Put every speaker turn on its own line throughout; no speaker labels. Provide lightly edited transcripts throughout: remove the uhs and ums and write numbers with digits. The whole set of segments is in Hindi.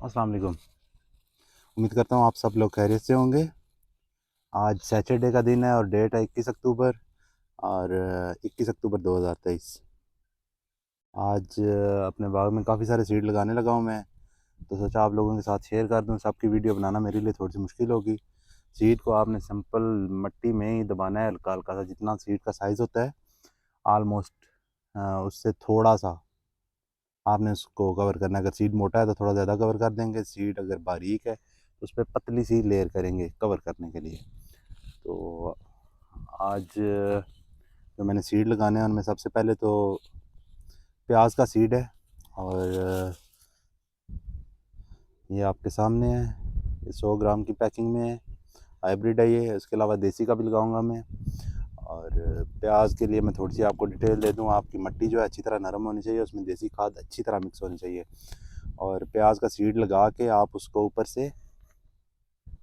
अस्सलाम वालेकुम। उम्मीद करता हूँ आप सब लोग खैरियत से होंगे। आज सैटरडे का दिन है और डेट है 21 अक्टूबर और 21 अक्टूबर 2023। आज अपने बाग में काफ़ी सारे सीड लगाने लगा हूँ मैं, तो सोचा आप लोगों के साथ शेयर कर दूँ। सबकी वीडियो बनाना मेरे लिए थोड़ी सी मुश्किल होगी। सीड को आपने सिंपल मिट्टी में ही दबाना है, हल्का हल्का सा, जितना सीड का साइज़ होता है आलमोस्ट उससे थोड़ा सा आपने उसको कवर करना है। अगर सीड मोटा है तो थोड़ा ज़्यादा कवर कर देंगे, सीड अगर बारीक है तो उस पर पतली सी लेयर करेंगे कवर करने के लिए। तो आज जो मैंने सीड लगाने हैं उनमें सबसे पहले तो प्याज का सीड है, और ये आपके सामने है। ये 100 ग्राम की पैकिंग में है, हाइब्रिड है ये। इसके अलावा देसी का भी लगाऊंगा मैं। और प्याज के लिए मैं थोड़ी सी आपको डिटेल दे दूं। आपकी मिट्टी जो है अच्छी तरह नरम होनी चाहिए, उसमें देसी खाद अच्छी तरह मिक्स होनी चाहिए। और प्याज का सीड लगा के आप उसको ऊपर से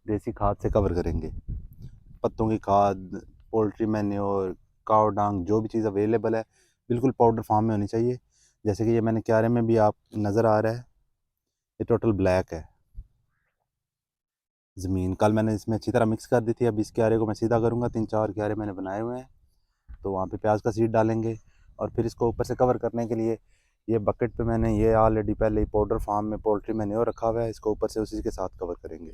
देसी खाद से कवर करेंगे। पत्तों की खाद, पोल्ट्री मैन्योर, काव डांग, जो भी चीज़ अवेलेबल है बिल्कुल पाउडर फॉर्म में होनी चाहिए। जैसे कि ये मैंने क्यारे में भी आप नज़र आ रहा है, ये टोटल ब्लैक है ज़मीन। कल मैंने इसमें अच्छी तरह मिक्स कर दी थी। अब इस क्यारे को मैं सीधा करूँगा, 3-4 क्यारे मैंने बनाए हुए हैं, तो वहाँ पे प्याज का सीड डालेंगे। और फिर इसको ऊपर से कवर करने के लिए ये बकेट पे मैंने ये ऑलरेडी पहले ही पाउडर फार्म में पोल्ट्री मैन्योर रखा हुआ है, इसको ऊपर से उसी के साथ कवर करेंगे।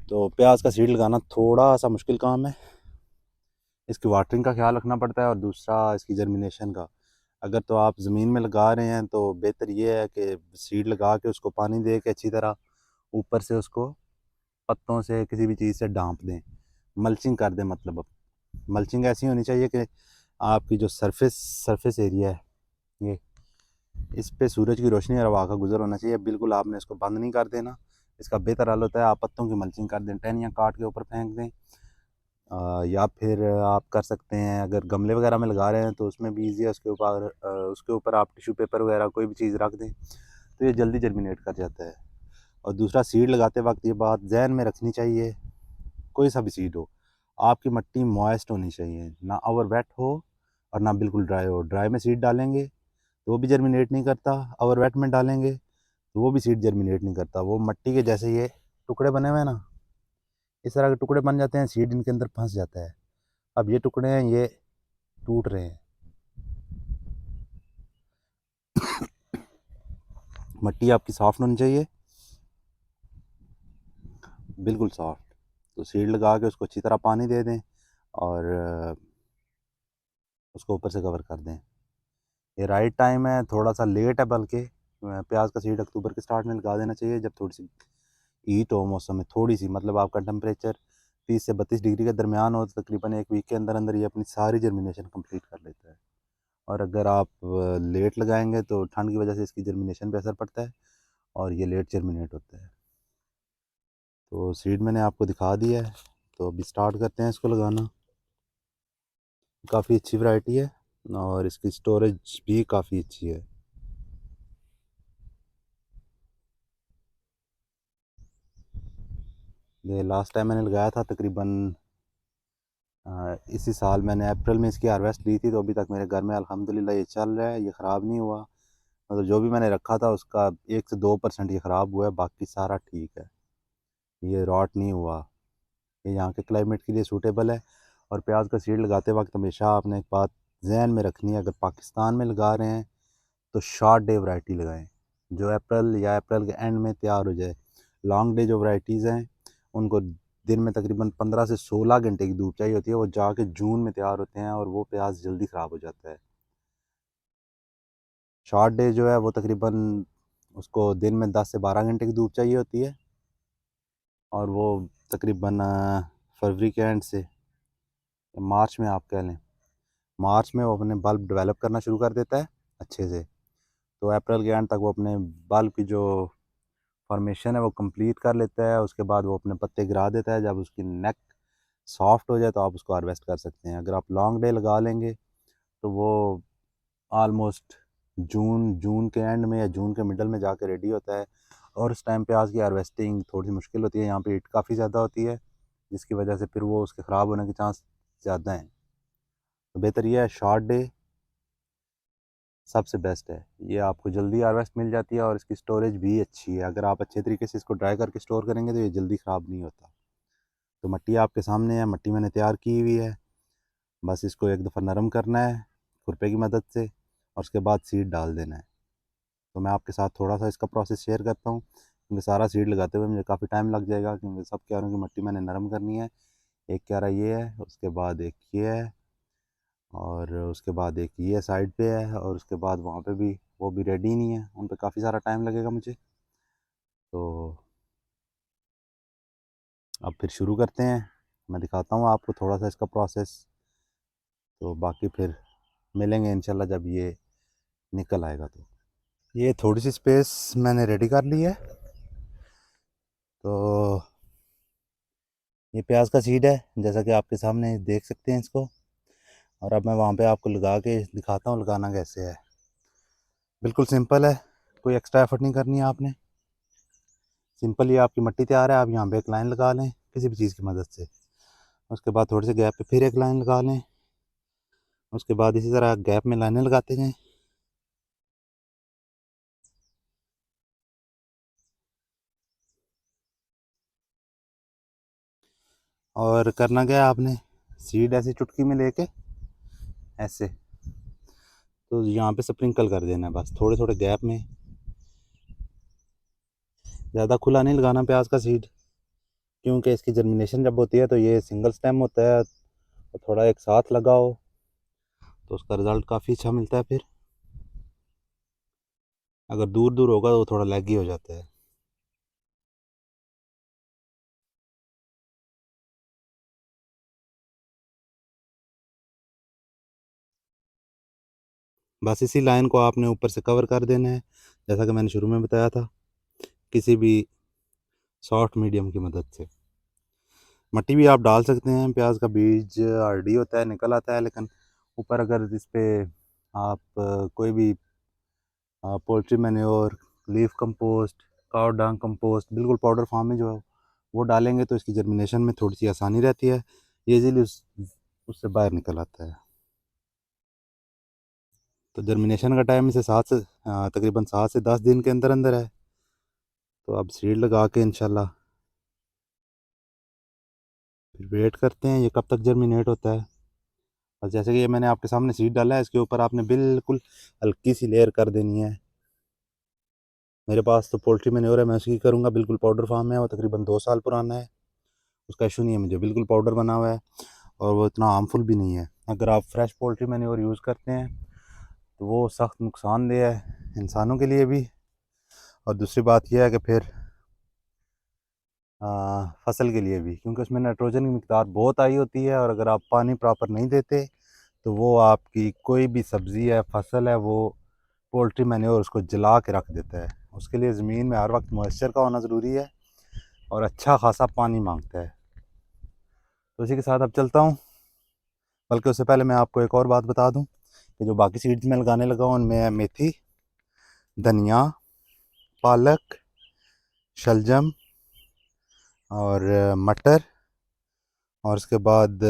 तो प्याज का सीड लगाना थोड़ा सा मुश्किल काम है। इसकी वाटरिंग का ख्याल रखना पड़ता है, और दूसरा इसकी जर्मिनेशन का। अगर तो आप ज़मीन में लगा रहे हैं तो बेहतर ये है कि सीड लगा के उसको पानी दे के अच्छी तरह ऊपर से उसको पत्तों से किसी भी चीज़ से ढांप दें, मल्चिंग कर दें। मतलब मल्चिंग ऐसी होनी चाहिए कि आपकी जो सरफेस एरिया है ये, इस पे सूरज की रोशनी और हवा का गुजर होना चाहिए। बिल्कुल आपने इसको बंद नहीं कर देना। इसका बेहतर हल होता है आप पत्तों की मल्चिंग कर दें, टहनियाँ काट के ऊपर फेंक दें। या फिर आप कर सकते हैं, अगर गमले वगैरह में लगा रहे हैं तो उसमें भी ईजी है। उसके ऊपर आप टिश्यू पेपर वगैरह कोई भी चीज़ रख दें तो ये जल्दी जर्मिनेट कर जाता है। और दूसरा, सीड लगाते वक्त ये बात जहन में रखनी चाहिए, कोई सा भी सीड हो, आपकी मिट्टी मॉइस्ट होनी चाहिए, ना ओवर वेट हो और ना बिल्कुल ड्राई हो। ड्राई में सीड डालेंगे तो वो भी जर्मिनेट नहीं करता, ओवर वेट में डालेंगे तो वो भी सीड जर्मिनेट नहीं करता। वो मिट्टी के जैसे ये टुकड़े बने हुए हैं ना, इस तरह के टुकड़े बन जाते हैं, सीड इनके अंदर फंस जाता है। अब ये टुकड़े हैं, ये टूट रहे हैं। मिट्टी आपकी सॉफ्ट होनी चाहिए, बिल्कुल सॉफ्ट। तो सीड लगा के उसको अच्छी तरह पानी दे दें और उसको ऊपर से कवर कर दें। ये राइट टाइम है, थोड़ा सा लेट है बल्कि। प्याज का सीड अक्टूबर के स्टार्ट में लगा देना चाहिए, जब थोड़ी सी हीट हो मौसम में, थोड़ी सी, मतलब आपका टेम्परेचर 30 से 32 डिग्री के दरमियान हो, तो तकरीबन एक वीक के अंदर अंदर ये अपनी सारी जर्मिनेशन कंप्लीट कर लेता है। और अगर आप लेट लगाएंगे तो ठंड की वजह से इसकी जर्मिनेशन पे असर पड़ता है और ये लेट जर्मिनेट होता है। तो सीड मैंने आपको दिखा दिया है, तो अभी स्टार्ट करते हैं इसको लगाना। काफ़ी अच्छी वैरायटी है और इसकी स्टोरेज भी काफ़ी अच्छी है। ये लास्ट टाइम मैंने लगाया था तकरीबन इसी साल मैंने अप्रैल में इसकी हार्वेस्ट ली थी, तो अभी तक मेरे घर में अल्हम्दुलिल्लाह ये चल रहा है, ये ख़राब नहीं हुआ। मतलब जो भी मैंने रखा था उसका 1 से 2% ये ख़राब हुआ है, बाकी सारा ठीक है। ये रॉट नहीं हुआ। ये यहाँ के क्लाइमेट के लिए सूटेबल है। और प्याज का सीड लगाते वक्त हमेशा आपने एक बात जहन में रखनी है, अगर पाकिस्तान में लगा रहे हैं तो शॉर्ट डे वैरायटी लगाएं, जो अप्रैल या अप्रैल के एंड में तैयार हो जाए। लॉन्ग डे जो वैरायटीज़ हैं उनको दिन में तकरीबन 15 से 16 घंटे की धूप चाहिए होती है, वो जाके जून में तैयार होते हैं और वो प्याज जल्दी ख़राब हो जाता है। शॉर्ट डे जो है वो तकरीबन उसको दिन में 10 से 12 घंटे की धूप चाहिए होती है, और वो तकरीबन फरवरी के एंड से मार्च में आप कह लें, मार्च में वो अपने बल्ब डेवलप करना शुरू कर देता है अच्छे से। तो अप्रैल के एंड तक वो अपने बल्ब की जो फॉर्मेशन है वो कंप्लीट कर लेता है। उसके बाद वो अपने पत्ते गिरा देता है। जब उसकी नेक सॉफ्ट हो जाए तो आप उसको हार्वेस्ट कर सकते हैं। अगर आप लॉन्ग डे लगा लेंगे तो वो ऑलमोस्ट जून जून के एंड में या जून के मिडल में जाकर रेडी होता है। और उस टाइम प्याज की हार्वेस्टिंग थोड़ी सी मुश्किल होती है, यहाँ पे हीट काफ़ी ज़्यादा होती है, जिसकी वजह से फिर वो उसके ख़राब होने के चांस ज़्यादा हैं। तो बेहतर यह है शॉर्ट डे सबसे बेस्ट है। ये आपको जल्दी हार्वेस्ट मिल जाती है और इसकी स्टोरेज भी अच्छी है। अगर आप अच्छे तरीके से इसको ड्राई करके स्टोर करेंगे तो ये जल्दी ख़राब नहीं होता। तो मिट्टी आपके सामने है, मिट्टी मैंने तैयार की हुई है। बस इसको एक दफ़ा नरम करना है खुरपे की मदद से और उसके बाद सीड डाल देना है। तो मैं आपके साथ थोड़ा सा इसका प्रोसेस शेयर करता हूँ, क्योंकि सारा सीड लगाते हुए मुझे काफ़ी टाइम लग जाएगा, क्योंकि सब क्यारों की मिट्टी मैंने नरम करनी है। एक क्यारा ये है, उसके बाद एक ये है, और उसके बाद एक ये साइड पे है, और उसके बाद वहाँ पे भी, वो भी रेडी नहीं है, उन पे काफ़ी सारा टाइम लगेगा मुझे। तो अब फिर शुरू करते हैं। मैं दिखाता हूँ आपको थोड़ा सा इसका प्रोसेस। तो बाकी फिर मिलेंगे इंशाल्लाह जब ये निकल आएगा। तो ये थोड़ी सी स्पेस मैंने रेडी कर ली है। तो ये प्याज का सीड है, जैसा कि आपके सामने देख सकते हैं इसको। और अब मैं वहाँ पे आपको लगा के दिखाता हूँ लगाना कैसे है। बिल्कुल सिंपल है, कोई एक्स्ट्रा एफर्ट नहीं करनी है आपने। सिंपल, ये आपकी मिट्टी तैयार है, आप यहाँ पे एक लाइन लगा लें किसी भी चीज़ की मदद से। उसके बाद थोड़े से गैप पे फिर एक लाइन लगा लें। उसके बाद इसी तरह गैप में लाइनें लगाते जाएं। और करना क्या है आपने, सीड ऐसी चुटकी में लेके ऐसे, तो यहाँ पे स्प्रिंकल कर देना है बस थोड़े थोड़े गैप में। ज़्यादा खुला नहीं लगाना प्याज का सीड, क्योंकि इसकी जर्मिनेशन जब होती है तो ये सिंगल स्टेम होता है। तो थोड़ा एक साथ लगाओ तो उसका रिज़ल्ट काफ़ी अच्छा मिलता है। फिर अगर दूर दूर होगा तो वो थोड़ा लैगी हो जाता है। बस इसी लाइन को आपने ऊपर से कवर कर देना है, जैसा कि मैंने शुरू में बताया था, किसी भी सॉफ्ट मीडियम की मदद से। मिट्टी भी आप डाल सकते हैं, प्याज का बीज आरडी होता है, निकल आता है, लेकिन ऊपर अगर इस पे आप कोई भी पोल्ट्री मैन्योर, लीफ कंपोस्ट, काव डांग कंपोस्ट, बिल्कुल पाउडर फॉर्म में जो है वो डालेंगे तो इसकी जर्मिनेशन में थोड़ी सी आसानी रहती है। ये इजीली उससे बाहर निकल आता है। तो जर्मिनेशन का टाइम इसे तकरीबन 7 से 10 दिन के अंदर अंदर है। तो अब सीड लगा के इंशाल्लाह फिर वेट करते हैं ये कब तक जर्मिनेट होता है। और जैसे कि ये मैंने आपके सामने सीड डाला है, इसके ऊपर आपने बिल्कुल हल्की सी लेयर कर देनी है। मेरे पास तो पोल्ट्री मैन्योर है, मैं उसकी करूँगा, बिल्कुल पाउडर फार्म है, वो तकरीबन 2 साल पुराना है। उसका इशू नहीं है मुझे, बिल्कुल पाउडर बना हुआ है और वो इतना हार्मफुल भी नहीं है। अगर आप फ्रेश पोल्ट्री मैन्योर यूज़ करते हैं तो वो सख्त नुकसानदेह है इंसानों के लिए भी। और दूसरी बात यह है कि फिर फसल के लिए भी, क्योंकि उसमें नाइट्रोजन की मिकदार बहुत आई होती है, और अगर आप पानी प्रॉपर नहीं देते तो वो आपकी कोई भी सब्ज़ी है, फसल है, वो पोल्ट्री मैन्योर उसको जला के रख देता है। उसके लिए ज़मीन में हर वक्त मॉइस्चर का होना ज़रूरी है और अच्छा खासा पानी मांगता है। तो इसी के साथ अब चलता हूँ। बल्कि उससे पहले मैं आपको एक और बात बता दूँ कि जो बाकी सीड्स मैं लगाने लगा हूँ उनमें है मेथी, धनिया, पालक, शलजम, और मटर, और उसके बाद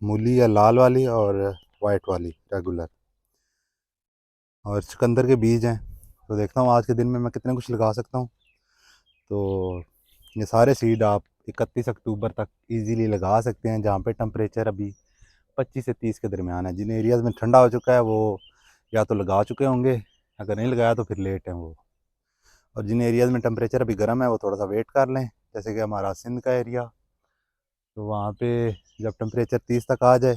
मूली या लाल वाली और वाइट वाली रेगुलर, और चुकंदर के बीज हैं। तो देखता हूँ आज के दिन में मैं कितने कुछ लगा सकता हूँ। तो ये सारे सीड आप 31 अक्टूबर तक इजीली लगा सकते हैं, जहाँ पे टेम्परेचर अभी 25 से 30 के दरमियान है। जिन एरियाज़ में ठंडा हो चुका है वो या तो लगा चुके होंगे, अगर नहीं लगाया तो फिर लेट है वो। और जिन एरियाज़ में टेम्परेचर अभी गर्म है वो थोड़ा सा वेट कर लें, जैसे कि हमारा सिंध का एरिया। तो वहाँ पे जब टेम्परेचर 30 तक आ जाए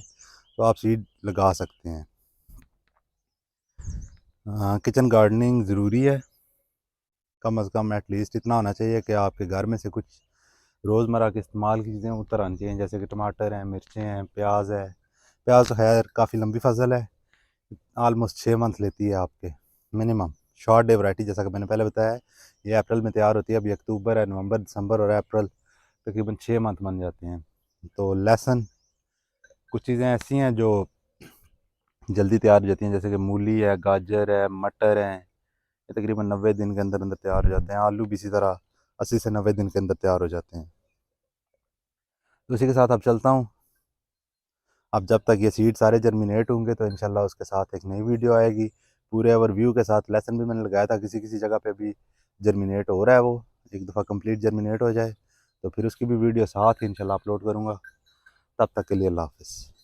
तो आप सीड लगा सकते हैं। हाँ, किचन गार्डनिंग ज़रूरी है, कम अज़ कम एटलीस्ट इतना होना चाहिए कि आपके घर में से कुछ रोज़मर्रा के इस्तेमाल की चीज़ें उतर आनी चाहिए, जैसे कि टमाटर हैं, मिर्चें हैं, प्याज है। प्याज तो खैर काफ़ी लंबी फसल है, आलमोस्ट 6 मंथ लेती है आपके मिनिमम। शॉर्ट डे वैरायटी, जैसा कि मैंने पहले बताया है, ये अप्रैल में तैयार होती है। अभी अक्टूबर है, नवंबर, दिसंबर और अप्रैल तकरीबन 6 मंथ बन जाते हैं। तो लहसुन, कुछ चीज़ें ऐसी हैं जो जल्दी तैयार हो जाती हैं, जैसे कि मूली है, गाजर है, मटर है, ये तकरीबन 90 दिन के अंदर अंदर तैयार हो जाते हैं। आलू भी इसी तरह 80 से 90 दिन के अंदर तैयार हो जाते हैं। तो इसी के साथ अब चलता हूँ। अब जब तक ये सीड सारे जर्मिनेट होंगे तो इंशाल्लाह उसके साथ एक नई वीडियो आएगी पूरे ओवरव्यू के साथ। लेसन भी मैंने लगाया था, किसी किसी जगह पे भी जर्मिनेट हो रहा है, वो एक दफ़ा कंप्लीट जर्मिनेट हो जाए तो फिर उसकी भी वीडियो साथ ही इंशाल्लाह अपलोड करूँगा। तब तक के लिए अल्लाह हाफ़िज़।